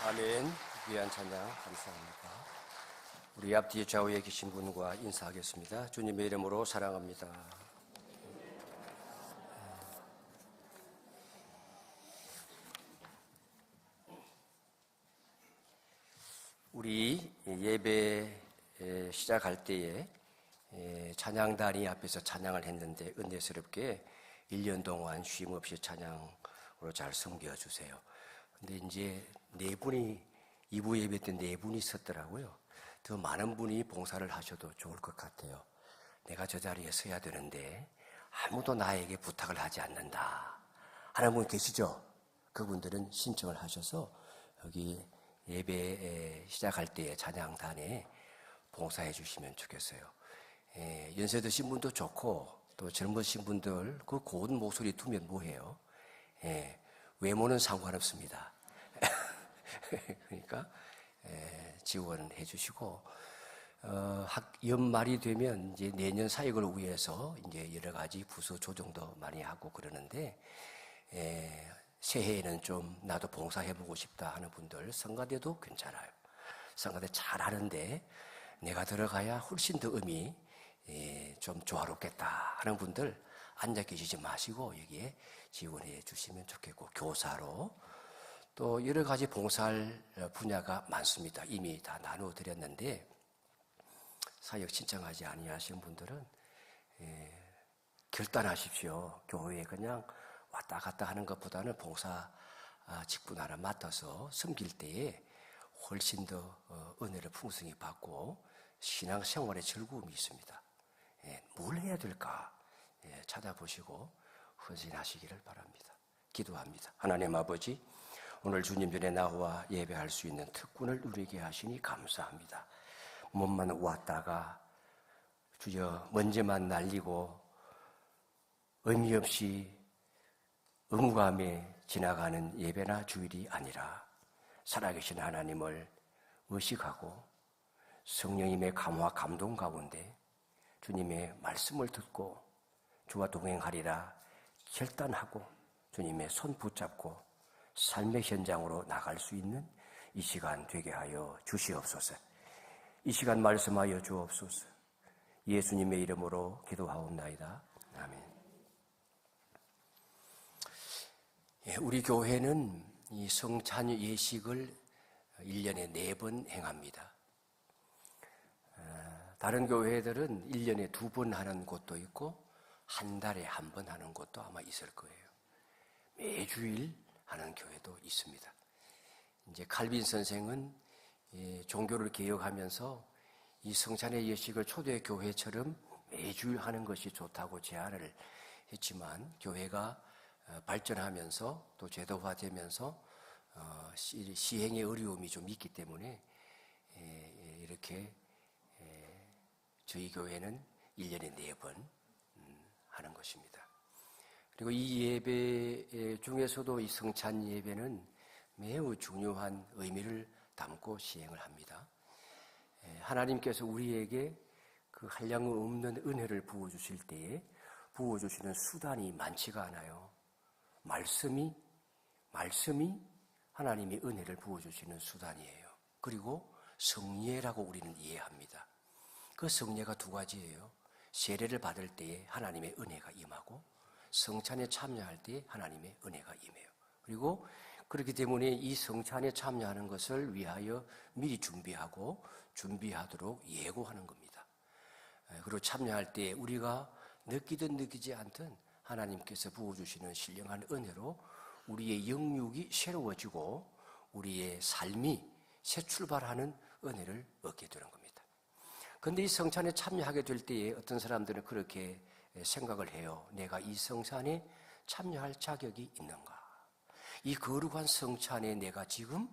아멘. 귀한 찬양 감사합니다. 우리 앞뒤 좌우에 계신 분과 인사하겠습니다. 주님의 이름으로 사랑합니다. 우리 예배 시작할 때에 찬양단이 앞에서 찬양을 했는데 은혜스럽게 1년 동안 쉼 없이 찬양으로 잘 섬겨주세요. 근데 이제 네 분이 2부 예배 때 네 분이 섰더라고요. 더 많은 분이 봉사를 하셔도 좋을 것 같아요. 내가 저 자리에 서야 되는데 아무도 나에게 부탁을 하지 않는다 하는 분 계시죠? 그분들은 신청을 하셔서 여기 예배 시작할 때에 찬양단에 봉사해 주시면 좋겠어요. 연세 드신 분도 좋고 또 젊으신 분들 그 고운 목소리 두면 뭐해요? 외모는 상관없습니다. 그러니까 지원해 주시고 연말이 되면 이제 내년 사역을 위해서 이제 여러 가지 부서 조정도 많이 하고 그러는데 새해에는 좀 나도 봉사해보고 싶다 하는 분들 성가대도 괜찮아요. 성가대 잘 하는데 내가 들어가야 훨씬 더 음이 좀 조화롭겠다 하는 분들 앉아 계시지 마시고 여기에 지원해 주시면 좋겠고, 교사로 또 여러 가지 봉사할 분야가 많습니다. 이미 다 나누어 드렸는데 사역 신청하지 아니하신 분들은 결단하십시오. 교회에 그냥 왔다 갔다 하는 것보다는 봉사 직분 하나 맡아서 섬길 때에 훨씬 더 은혜를 풍성히 받고 신앙생활에 즐거움이 있습니다. 뭘 해야 될까 찾아보시고 헌신하시기를 바랍니다. 기도합니다. 하나님 아버지, 오늘 주님 전에 나와 예배할 수 있는 특권을 누리게 하시니 감사합니다. 몸만 왔다가 주여 먼지만 날리고 의미 없이 의무감에 지나가는 예배나 주일이 아니라 살아계신 하나님을 의식하고 성령님의 감화 감동 가운데 주님의 말씀을 듣고 주와 동행하리라 결단하고 주님의 손 붙잡고 삶의 현장으로 나갈 수 있는 이 시간 되게 하여 주시옵소서. 이 시간 말씀하여 주옵소서. 예수님의 이름으로 기도하옵나이다. 아멘. 우리 교회는 이 성찬 예식을 1년에 4번 행합니다. 다른 교회들은 1년에 2번 하는 곳도 있고 한 달에 1번 하는 곳도 아마 있을 거예요. 매주일 하는 교회도 있습니다. 이제 칼빈 선생은 종교를 개혁하면서 이 성찬의 예식을 초대 교회처럼 매주일 하는 것이 좋다고 제안을 했지만 교회가 발전하면서 또 제도화되면서 시행의 어려움이 좀 있기 때문에 이렇게 저희 교회는 1년에 4번 하는 것입니다. 그리고 이 예배 중에서도 이 성찬 예배는 매우 중요한 의미를 담고 시행을 합니다. 하나님께서 우리에게 그 한량의 없는 은혜를 부어주실 때에 부어주시는 수단이 많지가 않아요. 말씀이 하나님의 은혜를 부어주시는 수단이에요. 그리고 성례라고 우리는 이해합니다. 그 성례가 2가지예요. 세례를 받을 때에 하나님의 은혜가 임하고 성찬에 참여할 때 하나님의 은혜가 임해요. 그리고 그렇기 때문에 이 성찬에 참여하는 것을 위하여 미리 준비하도록 예고하는 겁니다. 그리고 참여할 때 우리가 느끼든 느끼지 않든 하나님께서 부어주시는 신령한 은혜로 우리의 영육이 새로워지고 우리의 삶이 새 출발하는 은혜를 얻게 되는 겁니다. 그런데 이 성찬에 참여하게 될 때에 어떤 사람들은 그렇게 생각을 해요. 내가 이 성찬에 참여할 자격이 있는가? 이 거룩한 성찬에 내가 지금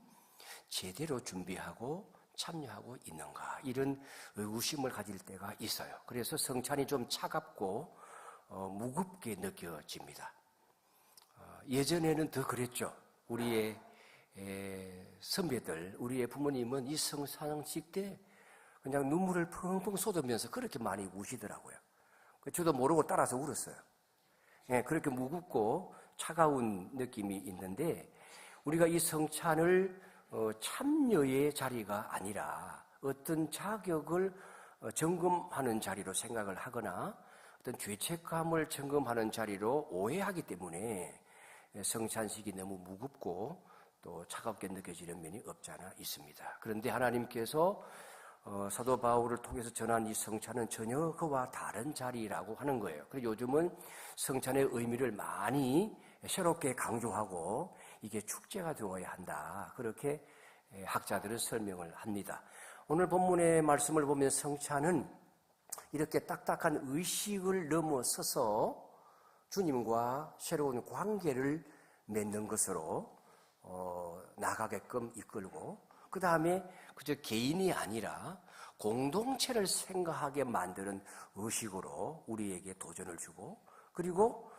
제대로 준비하고 참여하고 있는가? 이런 의구심을 가질 때가 있어요. 그래서 성찬이 좀 차갑고 무겁게 느껴집니다. 예전에는 더 그랬죠. 우리의 선배들, 우리의 부모님은 이 성찬식 때 그냥 눈물을 펑펑 쏟으면서 그렇게 많이 우시더라고요. 저도 모르고 따라서 울었어요. 그렇게 무겁고 차가운 느낌이 있는데 우리가 이 성찬을 참여의 자리가 아니라 어떤 자격을 점검하는 자리로 생각을 하거나 어떤 죄책감을 점검하는 자리로 오해하기 때문에 성찬식이 너무 무겁고 또 차갑게 느껴지는 면이 없지 않아 있습니다. 그런데 하나님께서 사도 바울을 통해서 전한 이 성찬은 전혀 그와 다른 자리라고 하는 거예요. 그래서 요즘은 성찬의 의미를 많이 새롭게 강조하고 이게 축제가 되어야 한다. 그렇게 학자들은 설명을 합니다. 오늘 본문의 말씀을 보면 성찬은 이렇게 딱딱한 의식을 넘어서서 주님과 새로운 관계를 맺는 것으로 나가게끔 이끌고, 그 다음에 그저 개인이 아니라 공동체를 생각하게 만드는 의식으로 우리에게 도전을 주고, 그리고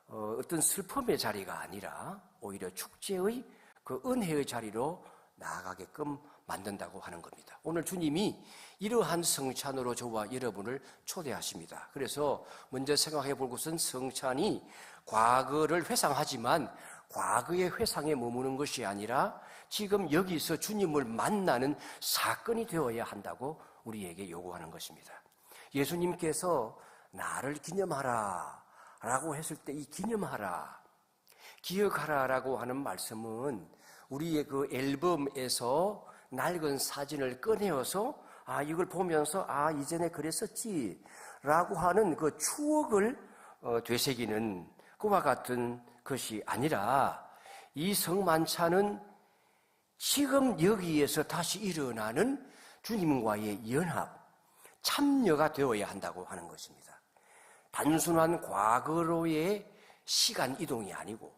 어떤 슬픔의 자리가 아니라 오히려 축제의 그 은혜의 자리로 나아가게끔 만든다고 하는 겁니다. 오늘 주님이 이러한 성찬으로 저와 여러분을 초대하십니다. 그래서 먼저 생각해 볼 것은 성찬이 과거를 회상하지만 과거의 회상에 머무는 것이 아니라 지금 여기서 주님을 만나는 사건이 되어야 한다고 우리에게 요구하는 것입니다. 예수님께서 나를 기념하라 라고 했을 때 이 기념하라, 기억하라라고 하는 말씀은 우리의 그 앨범에서 낡은 사진을 꺼내어서 이걸 보면서 이전에 그랬었지 라고 하는 그 추억을 되새기는 그와 같은 것이 아니라 이 성만찬은 지금 여기에서 다시 일어나는 주님과의 연합, 참여가 되어야 한다고 하는 것입니다. 단순한 과거로의 시간 이동이 아니고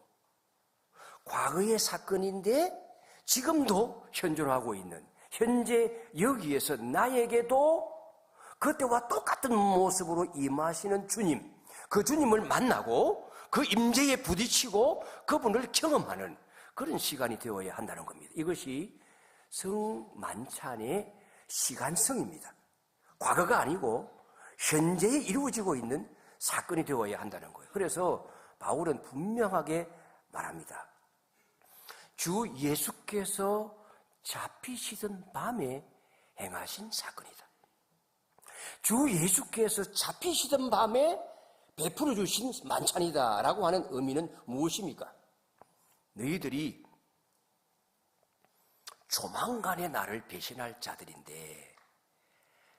과거의 사건인데 지금도 현존하고 있는, 현재 여기에서 나에게도 그때와 똑같은 모습으로 임하시는 주님, 그 주님을 만나고 그 임재에 부딪히고 그분을 경험하는 그런 시간이 되어야 한다는 겁니다. 이것이 성만찬의 시간성입니다. 과거가 아니고 현재에 이루어지고 있는 사건이 되어야 한다는 거예요. 그래서 바울은 분명하게 말합니다. 주 예수께서 잡히시던 밤에 행하신 사건이다. 주 예수께서 잡히시던 밤에 베풀어 주신 만찬이다 라고 하는 의미는 무엇입니까? 너희들이 조만간에 나를 배신할 자들인데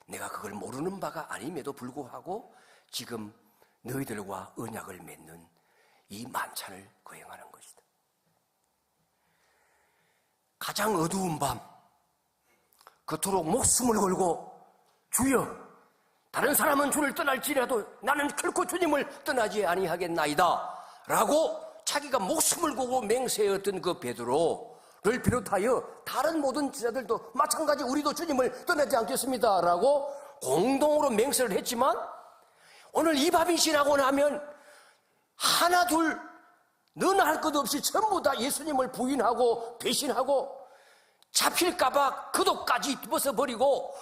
내가 그걸 모르는 바가 아님에도 불구하고 지금 너희들과 언약을 맺는 이 만찬을 거행하는 것이다. 가장 어두운 밤, 그토록 목숨을 걸고 주여, 다른 사람은 주를 떠날지라도 나는 결코 주님을 떠나지 아니하겠나이다 라고 자기가 목숨을 걸고 맹세했던 그 베드로를 비롯하여 다른 모든 제자들도 마찬가지 우리도 주님을 떠나지 않겠습니다 라고 공동으로 맹세를 했지만 오늘 이 밤이 지나고 나면 하나 둘 너나 할 것 없이 전부 다 예수님을 부인하고 배신하고 잡힐까봐 그도까지 벗어버리고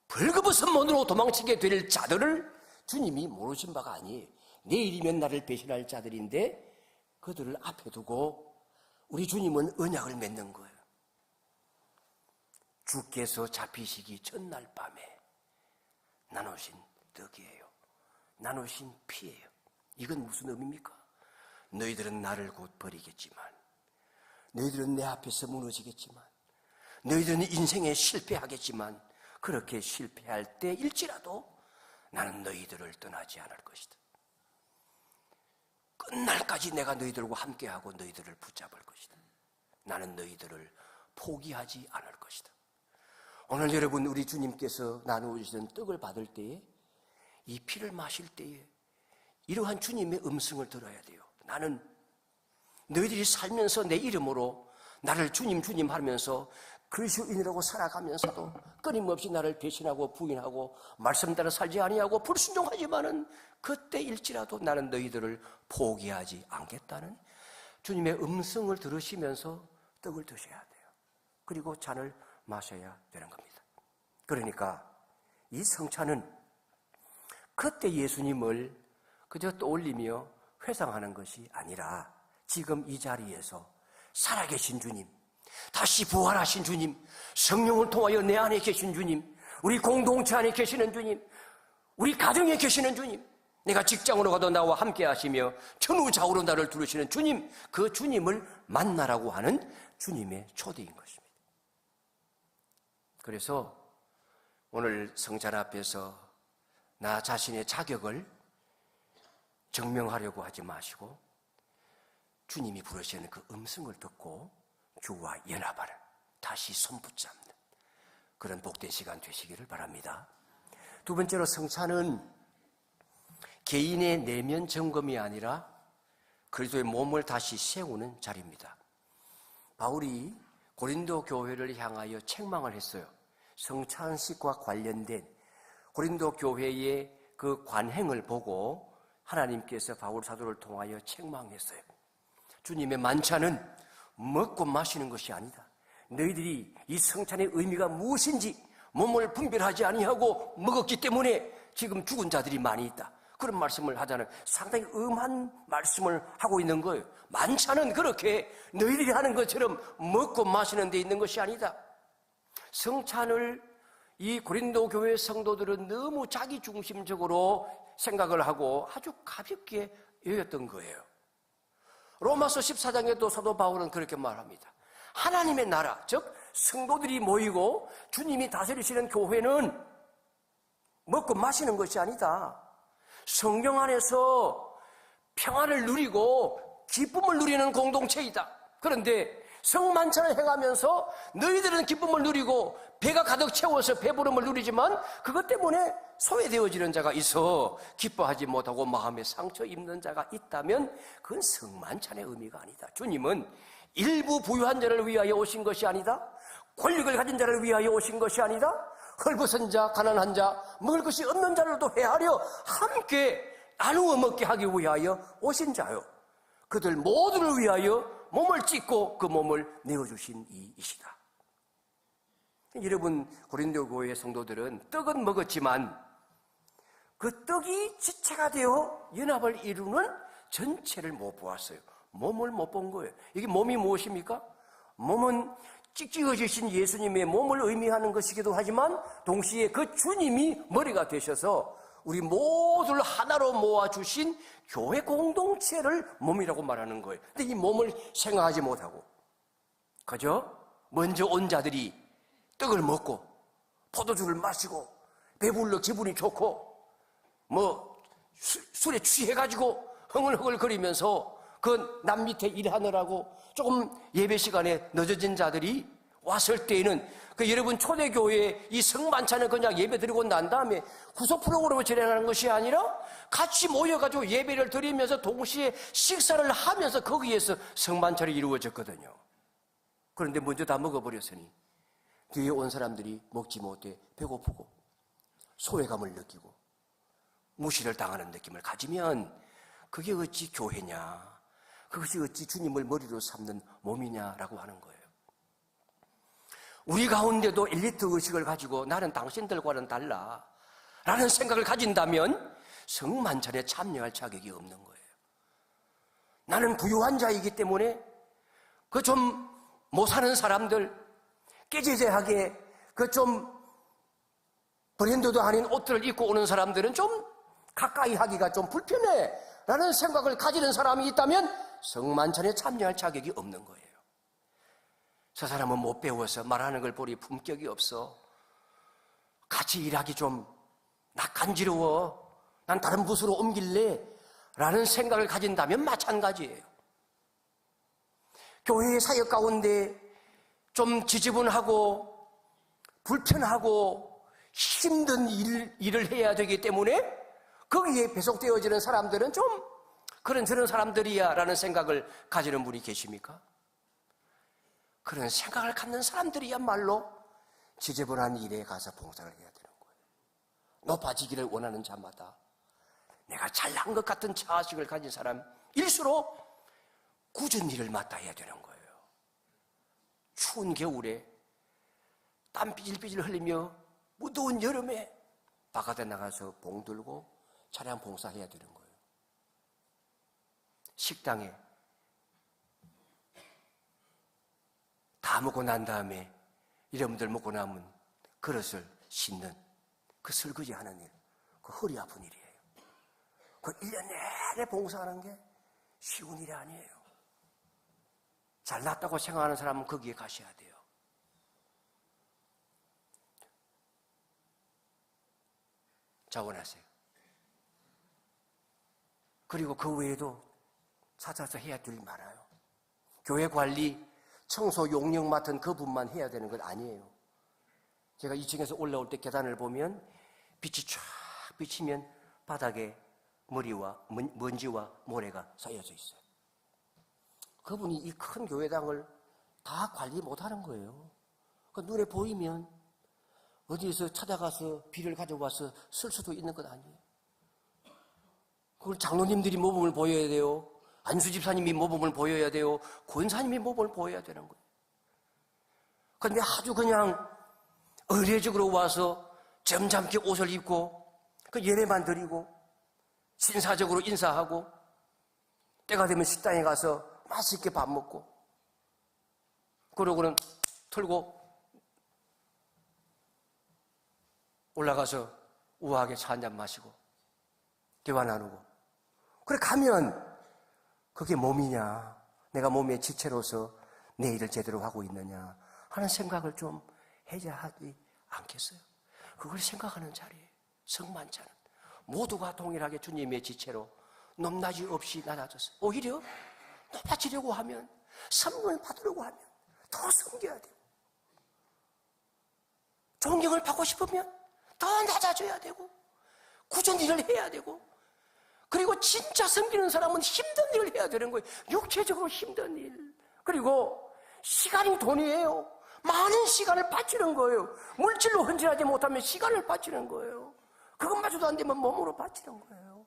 벌거벗은 몸으로 도망치게 될 자들을 주님이 모르신 바가 아니에요. 내일이면 나를 배신할 자들인데 그들을 앞에 두고 우리 주님은 언약을 맺는 거예요. 주께서 잡히시기 전날 밤에 나누신 떡이에요. 나누신 피예요. 이건 무슨 의미입니까? 너희들은 나를 곧 버리겠지만, 너희들은 내 앞에서 무너지겠지만, 너희들은 인생에 실패하겠지만, 그렇게 실패할 때일지라도 나는 너희들을 떠나지 않을 것이다. 끝날까지 내가 너희들과 함께하고 너희들을 붙잡을 것이다. 나는 너희들을 포기하지 않을 것이다. 오늘 여러분, 우리 주님께서 나누어 주시는 떡을 받을 때에, 이 피를 마실 때에 이러한 주님의 음성을 들어야 돼요. 나는 너희들이 살면서 내 이름으로 나를 주님 주님 하면서 그리스도인이라고 살아가면서도 끊임없이 나를 배신하고 부인하고 말씀 따라 살지 아니하고 불순종하지만은 그때일지라도 나는 너희들을 포기하지 않겠다는 주님의 음성을 들으시면서 떡을 드셔야 돼요. 그리고 잔을 마셔야 되는 겁니다. 그러니까 이 성찬은 그때 예수님을 그저 떠올리며 회상하는 것이 아니라 지금 이 자리에서 살아계신 주님, 다시 부활하신 주님, 성령을 통하여 내 안에 계신 주님, 우리 공동체 안에 계시는 주님, 우리 가정에 계시는 주님, 내가 직장으로 가도 나와 함께 하시며 전우좌우로 나를 두르시는 주님, 그 주님을 만나라고 하는 주님의 초대인 것입니다. 그래서 오늘 성찬 앞에서 나 자신의 자격을 증명하려고 하지 마시고 주님이 부르시는 그 음성을 듣고 주와 연합하는, 다시 손붙잡는 그런 복된 시간 되시기를 바랍니다. 두 번째로, 성찬은 개인의 내면 점검이 아니라 그리스도의 몸을 다시 세우는 자리입니다. 바울이 고린도 교회를 향하여 책망을 했어요. 성찬식과 관련된 고린도 교회의 그 관행을 보고 하나님께서 바울 사도를 통하여 책망했어요. 주님의 만찬은 먹고 마시는 것이 아니다. 너희들이 이 성찬의 의미가 무엇인지 몸을 분별하지 아니하고 먹었기 때문에 지금 죽은 자들이 많이 있다. 그런 말씀을 하자는 상당히 엄한 말씀을 하고 있는 거예요. 만찬은 그렇게 너희들이 하는 것처럼 먹고 마시는 데 있는 것이 아니다. 성찬을 이 고린도 교회 성도들은 너무 자기중심적으로 생각을 하고 아주 가볍게 여겼던 거예요. 로마서 14장에도 사도 바울은 그렇게 말합니다. 하나님의 나라, 즉 성도들이 모이고 주님이 다스리시는 교회는 먹고 마시는 것이 아니다. 성령 안에서 평안을 누리고 기쁨을 누리는 공동체이다. 그런데 성만찬을 행하면서 너희들은 기쁨을 누리고 배가 가득 채워서 배부름을 누리지만 그것 때문에 소외되어지는 자가 있어 기뻐하지 못하고 마음에 상처 입는 자가 있다면 그건 성만찬의 의미가 아니다. 주님은 일부 부유한 자를 위하여 오신 것이 아니다. 권력을 가진 자를 위하여 오신 것이 아니다. 헐벗은 자, 가난한 자, 먹을 것이 없는 자들도 헤아려 함께 나누어 먹게 하기 위하여 오신 자요. 그들 모두를 위하여 몸을 찢고 그 몸을 내어주신 이이시다. 여러분, 고린도 교회 성도들은 떡은 먹었지만 그 떡이 지체가 되어 연합을 이루는 전체를 못 보았어요. 몸을 못 본 거예요. 이게 몸이 무엇입니까? 몸은 찢어지신 예수님의 몸을 의미하는 것이기도 하지만 동시에 그 주님이 머리가 되셔서 우리 모두를 하나로 모아주신 교회 공동체를 몸이라고 말하는 거예요. 근데 이 몸을 생각하지 못하고 그죠? 먼저 온 자들이 떡을 먹고 포도주를 마시고 배불러 기분이 좋고 술에 취해가지고 흥얼흥얼거리면서 그 남 밑에 일하느라고 조금 예배 시간에 늦어진 자들이 왔을 때에는 그 여러분 초대교회에 이 성만찬을 그냥 예배 드리고 난 다음에 구속 프로그램을 진행하는 것이 아니라 같이 모여가지고 예배를 드리면서 동시에 식사를 하면서 거기에서 성만찬이 이루어졌거든요. 그런데 먼저 다 먹어버렸으니 뒤에 온 사람들이 먹지 못해 배고프고 소외감을 느끼고 무시를 당하는 느낌을 가지면 그게 어찌 교회냐, 그것이 어찌 주님을 머리로 삼는 몸이냐라고 하는 거예요. 우리 가운데도 엘리트 의식을 가지고 나는 당신들과는 달라 라는 생각을 가진다면 성만찬에 참여할 자격이 없는 거예요. 나는 부유한 자이기 때문에 그 좀 못 사는 사람들, 깨지재하게 그 좀 브랜드도 아닌 옷들을 입고 오는 사람들은 좀 가까이 하기가 좀 불편해 라는 생각을 가지는 사람이 있다면 성만찬에 참여할 자격이 없는 거예요. 저 사람은 못 배워서 말하는 걸 보니 품격이 없어. 같이 일하기 좀 낯간지러워. 난 다른 부서로 옮길래 라는 생각을 가진다면 마찬가지예요. 교회의 사역 가운데 좀 지저분하고 불편하고 힘든 일을 해야 되기 때문에 거기에 배속되어지는 사람들은 좀 그런 저런 사람들이야 라는 생각을 가지는 분이 계십니까? 그런 생각을 갖는 사람들이야말로 지저분한 일에 가서 봉사를 해야 되는 거예요. 높아지기를 원하는 자마다 내가 잘난 것 같은 자아식을 가진 사람일수록 굳은 일을 맡아 해야 되는 거예요. 추운 겨울에 땀 삐질삐질 흘리며 무더운 여름에 바깥에 나가서 봉 들고 차량 봉사해야 되는 거예요. 식당에 다 다 먹고 난 다음에 여러분들 먹고 남은 그릇을 씻는 그 설거지 하는 일, 그 허리 아픈 일이에요. 그 1년 내내 봉사하는 게 쉬운 일이 아니에요. 잘났다고 생각하는 사람은 거기에 가셔야 돼요. 자원하세요. 그리고 그 외에도 찾아서 해야 될 일 많아요. 교회 관리, 청소, 용역 맡은 그분만 해야 되는 건 아니에요. 제가 2층에서 올라올 때 계단을 보면 빛이 쫙 비치면 바닥에 머리와 먼지와 모래가 쌓여져 있어요. 그분이 이 큰 교회당을 다 관리 못하는 거예요. 그 눈에 보이면 어디에서 찾아가서 비를 가져와서 쓸 수도 있는 것 아니에요. 그걸 장로님들이 모범을 보여야 돼요. 안수 집사님이 모범을 보여야 돼요. 권사님이 모범을 보여야 되는 거예요. 그런데 아주 그냥 의례적으로 와서 점잖게 옷을 입고 그 예배만 드리고 신사적으로 인사하고 때가 되면 식당에 가서 맛있게 밥 먹고 그러고는 털고 올라가서 우아하게 차 한잔 마시고 대화 나누고 그래 가면 그게 몸이냐 내가 몸의 지체로서 내 일을 제대로 하고 있느냐 하는 생각을 좀 해야 하지 않겠어요? 그걸 생각하는 자리에 성만찬은 모두가 동일하게 주님의 지체로 높낮이 없이 낮아져서 오히려 높아지려고 하면 섬김을 받으려고 하면 더 섬겨야 돼요. 존경을 받고 싶으면 더 낮아져야 되고 굳은 일을 해야 되고 그리고 진짜 섬기는 사람은 힘든 일을 해야 되는 거예요. 육체적으로 힘든 일. 그리고 시간이 돈이에요. 많은 시간을 바치는 거예요. 물질로 헌신하지 못하면 시간을 바치는 거예요. 그것마저도 안 되면 몸으로 바치는 거예요.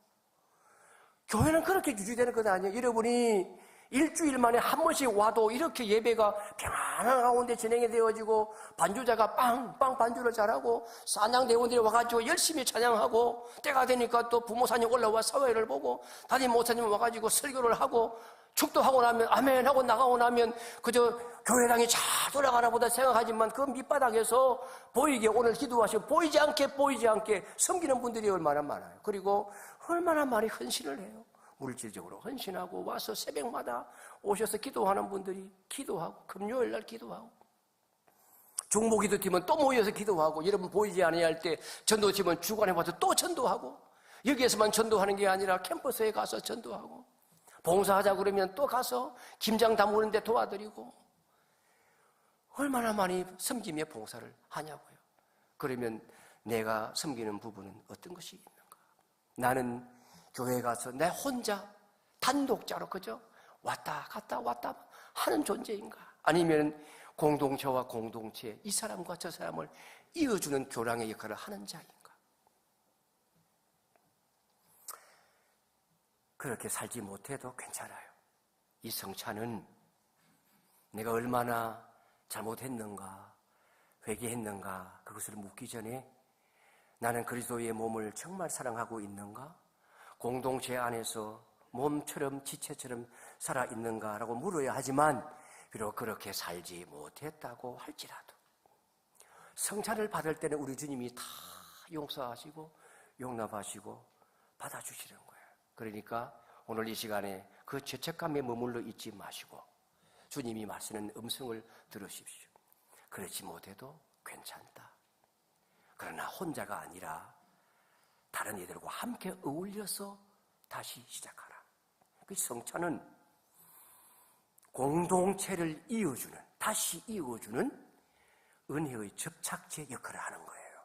교회는 그렇게 유지되는 것 아니에요. 여러분이 일주일 만에 한 번씩 와도 이렇게 예배가 평안한 가운데 진행이 되어지고 반주자가 빵빵 반주를 잘하고 산양대원들이 와가지고 열심히 찬양하고 때가 되니까 또 부모사님 올라와 사회를 보고 담임 목사님 와가지고 설교를 하고 축도하고 나면 아멘 하고 나가고 나면 그저 교회당이 잘 돌아가나 보다 생각하지만 그 밑바닥에서 보이게 오늘 기도하시고 보이지 않게 섬기는 분들이 얼마나 많아요. 그리고 얼마나 많이 헌신을 해요. 물질적으로 헌신하고 와서 새벽마다 오셔서 기도하는 분들이 기도하고 금요일 날 기도하고 중보기도팀은 또 모여서 기도하고 여러분 보이지 않아야 할 때 전도팀은 주간에 와서 또 전도하고 여기에서만 전도하는 게 아니라 캠퍼스에 가서 전도하고 봉사하자 그러면 또 가서 김장 담그는 데 도와드리고 얼마나 많이 섬김의 봉사를 하냐고요. 그러면 내가 섬기는 부분은 어떤 것이 있는가? 나는 교회에 가서 내 혼자 단독자로 그죠? 왔다 갔다 하는 존재인가? 아니면 공동체와 공동체 이 사람과 저 사람을 이어주는 교량의 역할을 하는 자인가? 그렇게 살지 못해도 괜찮아요. 이 성찬은 내가 얼마나 잘못했는가 회개했는가 그것을 묻기 전에 나는 그리스도의 몸을 정말 사랑하고 있는가? 공동체 안에서 몸처럼 지체처럼 살아있는가라고 물어야 하지만 비록 그렇게 살지 못했다고 할지라도 성찬을 받을 때는 우리 주님이 다 용서하시고 용납하시고 받아주시는 거예요. 그러니까 오늘 이 시간에 그 죄책감에 머물러 있지 마시고 주님이 말씀하는 음성을 들으십시오. 그렇지 못해도 괜찮다. 그러나 혼자가 아니라 다른 이들과 함께 어울려서 다시 시작하라. 그 성찬은 공동체를 이어주는, 다시 이어주는 은혜의 접착제 역할을 하는 거예요.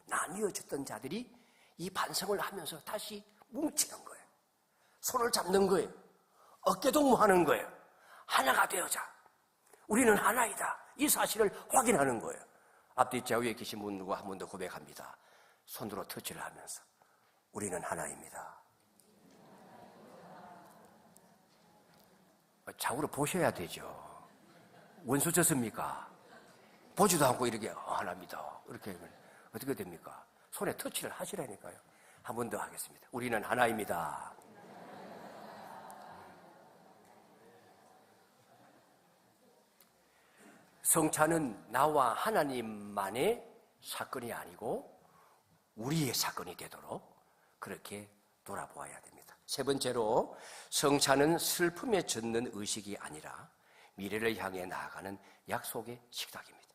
나뉘어졌던 자들이 이 반성을 하면서 다시 뭉치는 거예요. 손을 잡는 거예요. 어깨동무하는 거예요. 하나가 되어자. 우리는 하나이다. 이 사실을 확인하는 거예요. 앞뒤 좌우에 계신 분들과 한 번 더 고백합니다. 손으로 터치를 하면서 우리는 하나입니다. 좌우로 보셔야 되죠. 원수 졌습니까? 보지도 않고 이렇게 하나입니다. 이렇게 하면 어떻게 됩니까? 손에 터치를 하시라니까요. 한 번 더 하겠습니다. 우리는 하나입니다. 성찬은 나와 하나님만의 사건이 아니고 우리의 사건이 되도록 그렇게 돌아보아야 됩니다. 세 번째로, 성찬은 슬픔에 젖는 의식이 아니라 미래를 향해 나아가는 약속의 식탁입니다.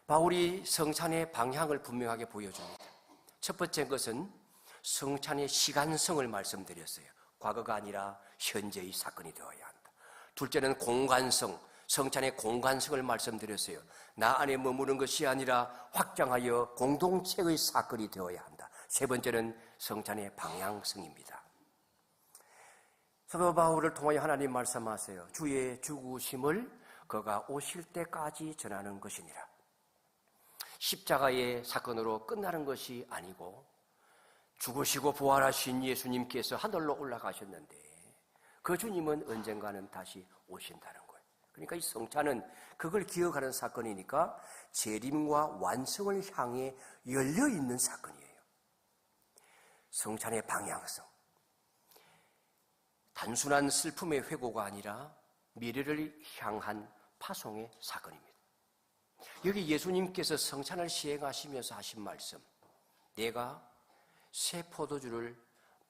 바울이 성찬의 방향을 분명하게 보여줍니다. 첫 번째 것은 성찬의 시간성을 말씀드렸어요. 과거가 아니라 현재의 사건이 되어야 한다. 둘째는 공간성, 성찬의 공간성을 말씀드렸어요. 나 안에 머무는 것이 아니라 확장하여 공동체의 사건이 되어야 한다. 세 번째는 성찬의 방향성입니다. 사도 바울을 통하여 하나님 말씀하세요. 주의 죽으심을 그가 오실 때까지 전하는 것이니라. 십자가의 사건으로 끝나는 것이 아니고 죽으시고 부활하신 예수님께서 하늘로 올라가셨는데 그 주님은 언젠가는 다시 오신다는 거예요. 그러니까 이 성찬은 그걸 기억하는 사건이니까 재림과 완성을 향해 열려있는 사건이에요. 성찬의 방향성, 단순한 슬픔의 회고가 아니라 미래를 향한 파송의 사건입니다. 여기 예수님께서 성찬을 시행하시면서 하신 말씀, 내가 새 포도주를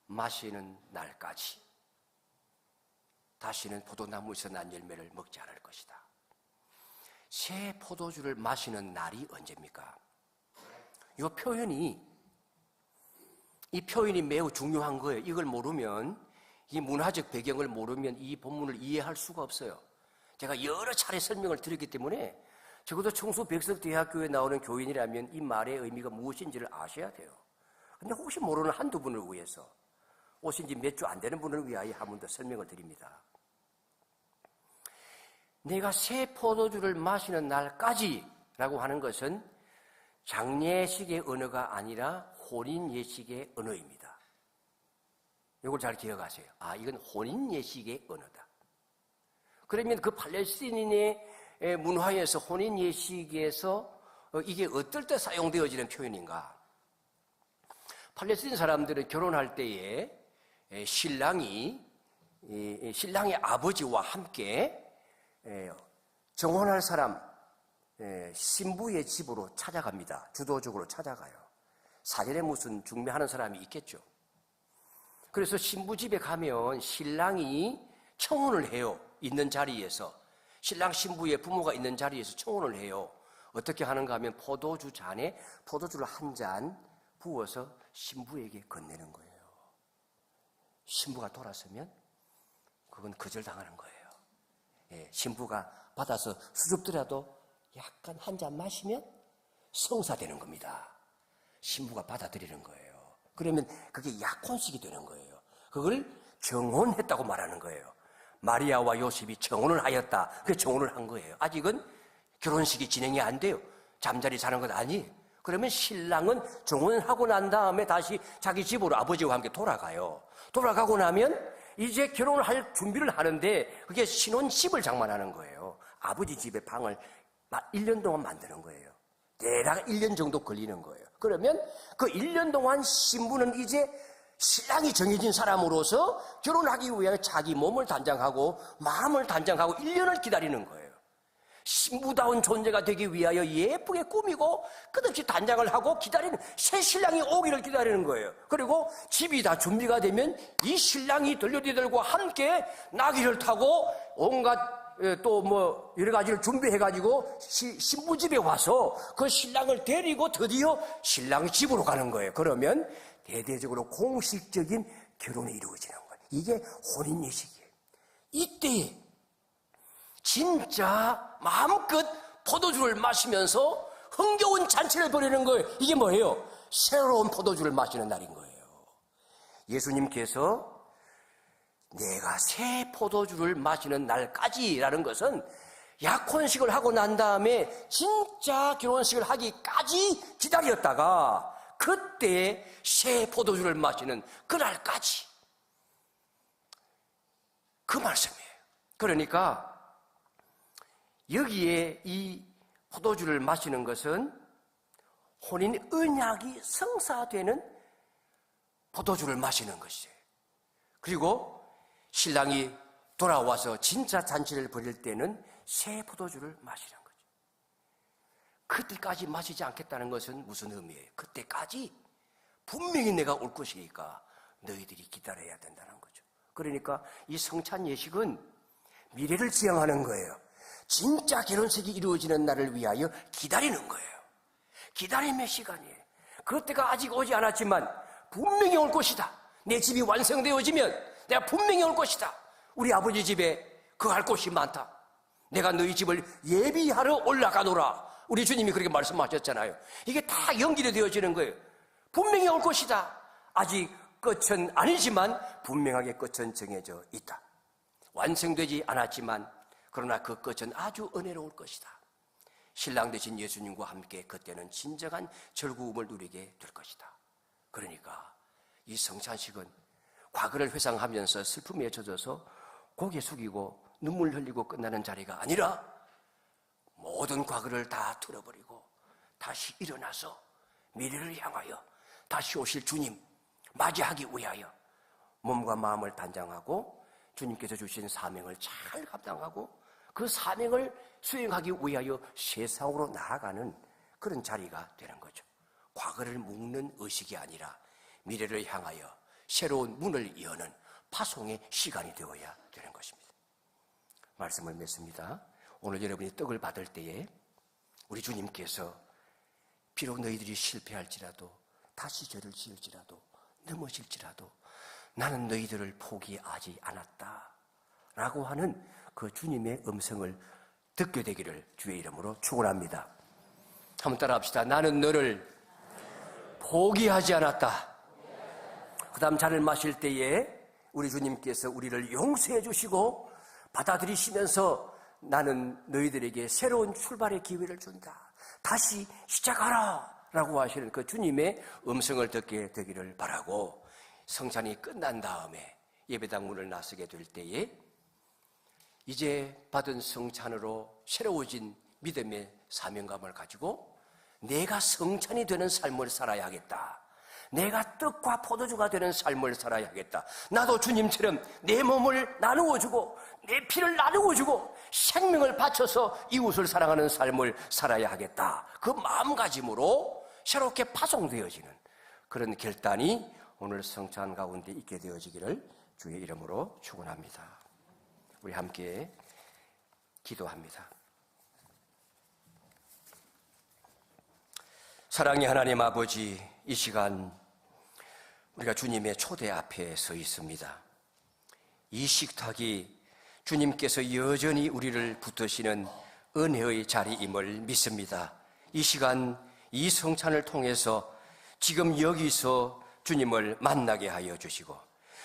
마시는 날까지 다시는 포도나무에서 난 열매를 먹지 않을 것이다. 새 포도주를 마시는 날이 언제입니까? 이 표현이 매우 중요한 거예요. 이걸 모르면, 이 문화적 배경을 모르면 이 본문을 이해할 수가 없어요. 제가 여러 차례 설명을 드렸기 때문에 적어도 청수백석대학교에 나오는 교인이라면 이 말의 의미가 무엇인지를 아셔야 돼요. 근데 혹시 모르는 한두 분을 위해서, 오신 지 몇 주 안 되는 분을 위하여 한 번 더 설명을 드립니다. 내가 새 포도주를 마시는 날까지라고 하는 것은 장례식의 언어가 아니라 혼인예식의 언어입니다. 이걸 잘 기억하세요. 이건 혼인예식의 언어다. 그러면 그 팔레스티인의 문화에서 혼인예식에서 이게 어떨 때 사용되어지는 표현인가? 팔레스틴 사람들은 결혼할 때에 신랑의 아버지와 함께 정혼할 사람 신부의 집으로 찾아갑니다. 주도적으로 찾아가요. 사전에 무슨 중매하는 사람이 있겠죠. 그래서 신부 집에 가면 신랑이 청혼을 해요. 있는 자리에서. 신랑 신부의 부모가 있는 자리에서 청혼을 해요. 어떻게 하는가 하면 포도주 잔에 포도주를 한 잔 부어서 신부에게 건네는 거예요. 신부가 돌아서면 그건 거절당하는 거예요. 신부가 받아서 수줍더라도 약간 한 잔 마시면 성사되는 겁니다. 신부가 받아들이는 거예요. 그러면 그게 약혼식이 되는 거예요. 그걸 정혼했다고 말하는 거예요. 마리아와 요셉이 정혼을 하였다. 그 정혼을 한 거예요. 아직은 결혼식이 진행이 안 돼요. 잠자리 자는 것 아니에요. 그러면 신랑은 정혼을 하고 난 다음에 다시 자기 집으로 아버지와 함께 돌아가요. 돌아가고 나면 이제 결혼을 할 준비를 하는데 그게 신혼집을 장만하는 거예요. 아버지 집에 방을 1년 동안 만드는 거예요. 대략 1년 정도 걸리는 거예요. 그러면 그 1년 동안 신부는 이제 신랑이 정해진 사람으로서 결혼하기 위해 자기 몸을 단장하고 마음을 단장하고 1년을 기다리는 거예요. 신부다운 존재가 되기 위하여 예쁘게 꾸미고 끝없이 단장을 하고 기다리는, 새 신랑이 오기를 기다리는 거예요. 그리고 집이 다 준비가 되면 이 신랑이 들려디들과 함께 나귀를 타고 온갖 또 여러 가지를 준비해가지고 신부 집에 와서 그 신랑을 데리고 드디어 신랑 집으로 가는 거예요. 그러면 대대적으로 공식적인 결혼이 이루어지는 거예요. 이게 혼인예식이에요. 이때 진짜 마음껏 포도주를 마시면서 흥겨운 잔치를 벌이는 거예요. 이게 뭐예요? 새로운 포도주를 마시는 날인 거예요. 예수님께서 내가 새 포도주를 마시는 날까지라는 것은 약혼식을 하고 난 다음에 진짜 결혼식을 하기까지 기다렸다가 그때 새 포도주를 마시는 그날까지, 그 말씀이에요. 그러니까 여기에 이 포도주를 마시는 것은 혼인 언약이 성사되는 포도주를 마시는 것이에요. 그리고 신랑이 돌아와서 진짜 잔치를 벌일 때는 새 포도주를 마시는 거죠. 그때까지 마시지 않겠다는 것은 무슨 의미예요? 그때까지 분명히 내가 올 것이니까 너희들이 기다려야 된다는 거죠. 그러니까 이 성찬 예식은 미래를 지향하는 거예요. 진짜 결혼식이 이루어지는 날을 위하여 기다리는 거예요. 기다림의 시간이에요. 그때가 아직 오지 않았지만 분명히 올 것이다. 내 집이 완성되어지면 내가 분명히 올 것이다. 우리 아버지 집에 거할 곳이 많다. 내가 너희 집을 예비하러 올라가노라. 우리 주님이 그렇게 말씀하셨잖아요. 이게 다 연결이 되어지는 거예요. 분명히 올 것이다. 아직 끝은 아니지만 분명하게 끝은 정해져 있다. 완성되지 않았지만 그러나 그 끝은 아주 은혜로울 것이다. 신랑 되신 예수님과 함께 그때는 진정한 즐거움을 누리게 될 것이다. 그러니까 이 성찬식은 과거를 회상하면서 슬픔에 젖어서 고개 숙이고 눈물 흘리고 끝나는 자리가 아니라 모든 과거를 다 틀어버리고 다시 일어나서 미래를 향하여 다시 오실 주님 맞이하기 위하여 몸과 마음을 단장하고 주님께서 주신 사명을 잘 감당하고 그 사명을 수행하기 위하여 세상으로 나아가는 그런 자리가 되는 거죠. 과거를 묵는 의식이 아니라 미래를 향하여 새로운 문을 여는 파송의 시간이 되어야 되는 것입니다. 말씀을 맺습니다. 오늘 여러분이 떡을 받을 때에 우리 주님께서 비록 너희들이 실패할지라도 다시 죄를 지을지라도 넘어질지라도 나는 너희들을 포기하지 않았다 라고 하는 그 주님의 음성을 듣게 되기를 주의 이름으로 축원합니다. 한번 따라합시다. 나는 너를 포기하지 않았다. 그 다음 잔을 마실 때에 우리 주님께서 우리를 용서해 주시고 받아들이시면서 나는 너희들에게 새로운 출발의 기회를 준다. 다시 시작하라 라고 하시는 그 주님의 음성을 듣게 되기를 바라고 성찬이 끝난 다음에 예배당 문을 나서게 될 때에 이제 받은 성찬으로 새로워진 믿음의 사명감을 가지고 내가 성찬이 되는 삶을 살아야 하겠다. 내가 떡과 포도주가 되는 삶을 살아야 하겠다. 나도 주님처럼 내 몸을 나누어주고 내 피를 나누어주고 생명을 바쳐서 이웃을 사랑하는 삶을 살아야 하겠다. 그 마음가짐으로 새롭게 파송되어지는 그런 결단이 오늘 성찬 가운데 있게 되어지기를 주의 이름으로 축원합니다. 우리 함께 기도합니다. 사랑의 하나님 아버지, 이 시간 우리가 주님의 초대 앞에 서 있습니다. 이 식탁이 주님께서 여전히 우리를 붙드시는 은혜의 자리임을 믿습니다. 이 시간 이 성찬을 통해서 지금 여기서 주님을 만나게 하여 주시고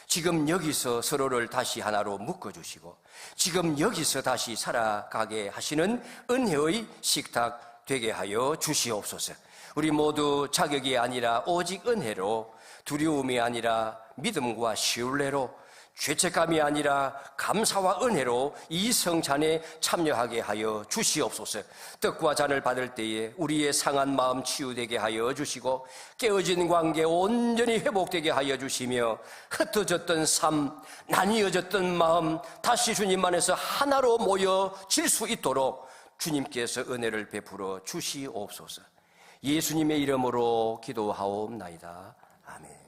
지금 여기서 서로를 다시 하나로 묶어주시고 지금 여기서 다시 살아가게 하시는 은혜의 식탁 되게 하여 주시옵소서. 우리 모두 자격이 아니라 오직 은혜로, 두려움이 아니라 믿음과 신뢰로, 죄책감이 아니라 감사와 은혜로 이 성찬에 참여하게 하여 주시옵소서. 떡과 잔을 받을 때에 우리의 상한 마음 치유되게 하여 주시고 깨어진 관계 온전히 회복되게 하여 주시며 흩어졌던 삶, 나뉘어졌던 마음 다시 주님 안에서 하나로 모여질 수 있도록 주님께서 은혜를 베풀어 주시옵소서. 예수님의 이름으로 기도하옵나이다. 아멘.